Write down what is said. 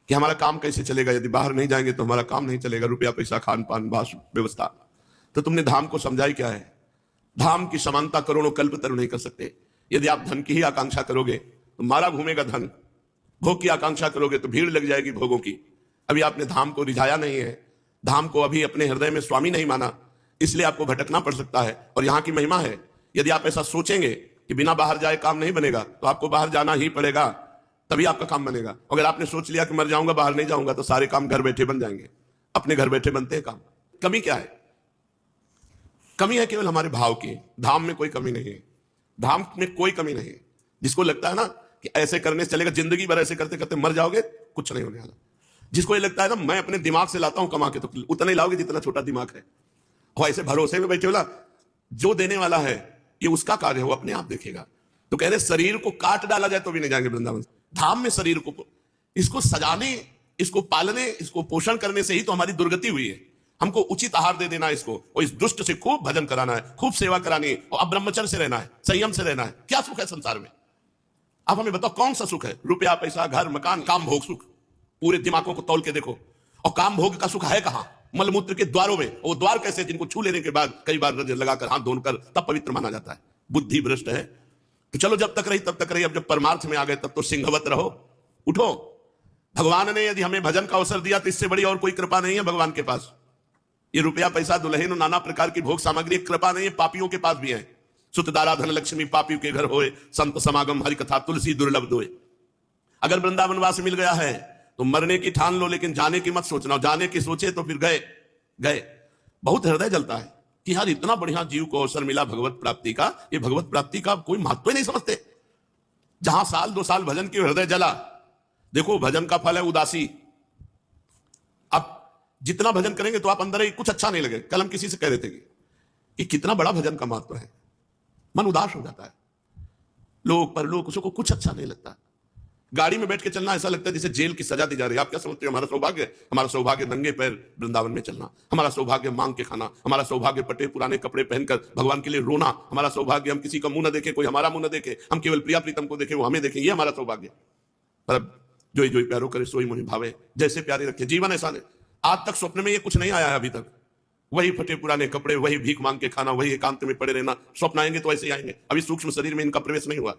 कि हमारा काम कैसे चलेगा, यदि बाहर नहीं जाएंगे तो हमारा काम नहीं चलेगा, रुपया पैसा खान पान वास व्यवस्था। तो तुमने धाम को समझाई क्या है? धाम की समानता करोड़ों कल्प तरु नहीं कर सकते। यदि आप धन की ही आकांक्षा करोगे तो मारा घूमेगा धन, भोग की आकांक्षा करोगे तो भीड़ लग जाएगी भोगों की। अभी आपने धाम को रिझाया नहीं है, धाम को अभी अपने हृदय में स्वामी नहीं माना, इसलिए आपको भटकना पड़ सकता है। और यहां की महिमा है, यदि आप ऐसा सोचेंगे कि बिना बाहर जाए काम नहीं बनेगा तो आपको बाहर जाना ही पड़ेगा, तभी आपका काम बनेगा। अगर आपने सोच लिया कि मर जाऊंगा बाहर नहीं जाऊंगा तो सारे काम घर बैठे बन जाएंगे। अपने घर बैठे बनते हैं काम। कमी क्या है? कमी है केवल हमारे भाव की। धाम में कोई कमी नहीं है, धाम में कोई कमी नहीं है। जिसको लगता है ना कि ऐसे करने से चलेगा, जिंदगी भर ऐसे करते करते मर जाओगे, कुछ नहीं होने वाला। जिसको ये लगता है ना मैं अपने दिमाग से लाता हूं कमा के, तो उतना ही लाओगे जितना छोटा दिमाग है। और ऐसे भरोसे में बैठे होला, जो देने वाला है ये उसका कार्य है, वो अपने आप देखेगा। तो कह रहे शरीर को काट डाला जाए तो भी नहीं जाएंगे वृंदावन। धाम में शरीर को, इसको सजाने, इसको पालने, इसको पोषण करने से ही तो हमारी दुर्गति हुई है। हमको उचित आहार दे देना है इसको, और इस दुष्ट से खूब भजन कराना है, खूब सेवा करानी है, और अब ब्रह्मचर्य से रहना है, संयम से रहना है। क्या सुख है संसार में? आप हमें बताओ कौन सा सुख है? रुपया पैसा घर मकान काम भोग सुख, पूरे दिमागों को तौल के देखो। और काम भोग का सुख है कहां? मलमूत्र के द्वारों में। वो द्वार कैसे? जिनको छू लेने के बाद कई बार नजर लगाकर हाथ धोकर तब पवित्र माना जाता है। बुद्धि भ्रष्ट है। तो चलो जब तक रही तब तक रही, अब जब परमार्थ में आ गए तब तो सिंहवत रहो, उठो। भगवान ने यदि हमें भजन का अवसर दिया तो इससे बड़ी और कोई कृपा नहीं है भगवान के पास। ये रुपया पैसा दुल्हन और नाना प्रकार की भोग सामग्री कृपा नहीं है, पापियों के पास भी है। सुतदारा धन लक्ष्मी पापियों के घर होए, संत समागम हरि कथा तुलसी दुर्लभ दोए। अगर वृंदावनवास मिल गया है तो मरने की ठान लो, लेकिन जाने की मत सोचना। जाने की सोचे तो फिर गए गए। बहुत हृदय जलता है कि यार इतना बढ़िया जीव को अवसर मिला भगवत प्राप्ति का, ये भगवत प्राप्ति का कोई महत्व ही नहीं समझते। जहां साल 2 साल भजन की हृदय जला, देखो भजन का फल है उदासी। अब जितना भजन करेंगे तो आप अंदर ही कुछ अच्छा नहीं लगे। कल हम किसी से कह रहे थे कि कितना बड़ा भजन का महत्व है, मन उदास हो जाता है। लोग परलोक उसको कुछ अच्छा नहीं लगता। गाड़ी में बैठ के चलना ऐसा लगता है जैसे जेल की सजा दी जा रही है। आप क्या समझते हो? हमारा सौभाग्य नंगे पैर वृंदावन में चलना, हमारा सौभाग्य मांग के खाना, हमारा सौभाग्य पटे पुराने कपड़े पहनकर भगवान के लिए रोना, हमारा सौभाग्य हम किसी का मुंह न देखे, कोई हमारा मुंह न देखे, हम केवल प्रिया प्रीतम को देखे, वो हमें देखे, ये हमारा सौभाग्य। पर जो जो प्यारो करे सोई मुनि भावे, जैसे प्यारे रखे। जीवन ऐसा नहीं। आज तक स्वप्न में ये कुछ नहीं आया है अभी तक। वही फटे पुराने कपड़े, वही भीख मांग के खाना, वही एकांत में पड़े रहना। स्वप्न आएंगे तो ऐसे ही आएंगे। अभी सूक्ष्म शरीर में इनका प्रवेश नहीं हुआ।